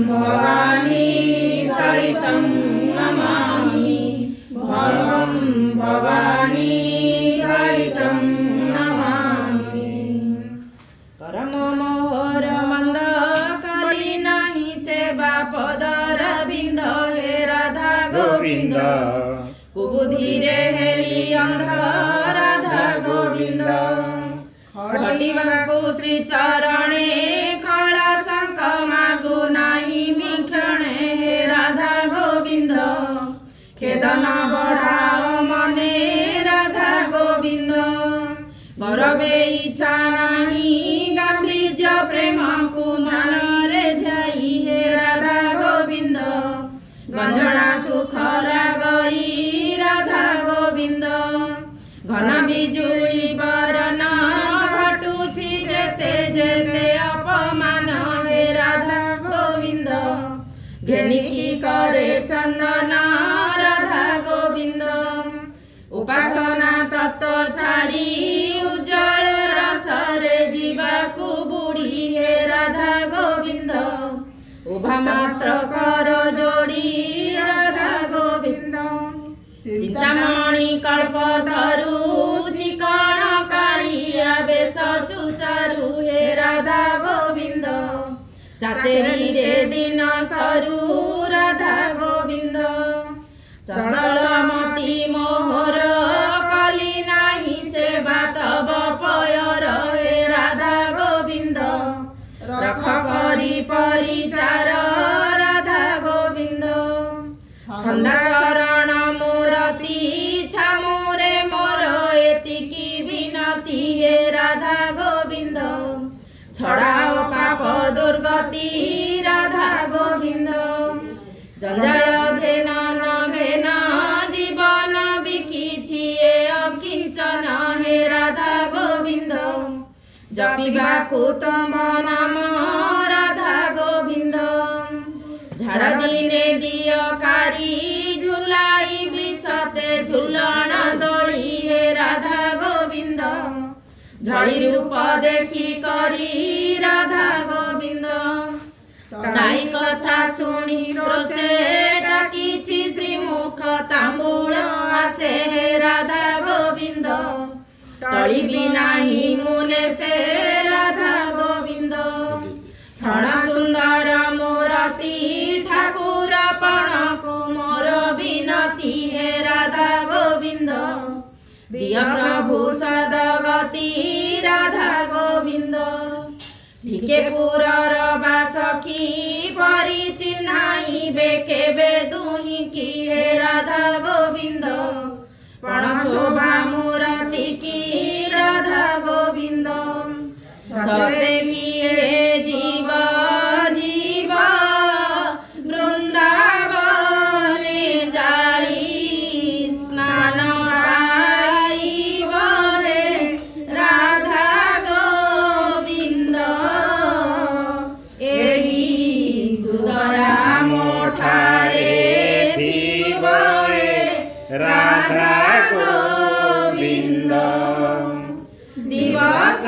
भवानी सहितं नमामि भवं भवानी सहितं नमामि। करम मोहर मंद कली नहीं सेवा पदर बिंद हे राधा गोविंद कुबुधिरे हेली अंध राधा गोविंद हटिबाकु श्री चरणे कला शंख मागु नाई मिक्षणे हे राधा गोविंद खेदन बढ़ाओ मने राधा गोविंद गौरवे इच्छा नहीं गांभीर्य प्रेम को मनरे ध्याई हे राधा गोविंद गंजना सुख लागई राधा गोविंद घन बिजुली बरन घटुछि जेते जेते अपमान हे राधा गोविंद घेनिकी करे चंदन राधा गोविंद उपासना तत्व छाड़ी उज्जवल रसरे जीवाकु बुढ़ी हे राधा गोविंद उभा मात्र कर जोड़ी राधा गोविंद चिंतामणि कल्पतरु चिकण कालिया बेश चुचारु हे राधा गोविंद चाचेरी रे दिन सरू राधा गोविंद चंचलमती मोहर कली नाही सेवा तब पयर हे राधा गोविंद रख करी परिचार राधा गोविंद छंदा चरण मूरति छामुरे मोर एतिकी विनती हे राधा गोविंद छड़ाओ पाप दुर्गति राधा गोविंद जंजाल घेन न घेन जीवन बिकिछि अकिंचन हे राधा गोविंद जपिबाकु तम नाम राधा गोविंद झाड़ दिने दियकारी झुलाई विषते झुलन दोली हे राधा गोविंद झड़ी रूप देखी करी राधा गोविंद ताई कथा शुणी रोषे डाकिछि श्रीमुख तांबूल आसे हे राधा गोविंद टळिबी नाही मुने से राधा गोविंद ठण सुंदर मूरति ठाकुर पण को मोर विनती हे राधा गोविंद दिय प्रभु सदगति राधा गोविंद टिके पुरर बासखी परि चिन्हाई बेकेबे दुही की हे राधा गोविंद पण शोभा मूरति की राधा गोविंद सते किए जीव जीव वृंदावने जाई स्नान पाइब हे राधा गोविंद एही सुदया मोठारे थीब हे राधा गोविंद दिवस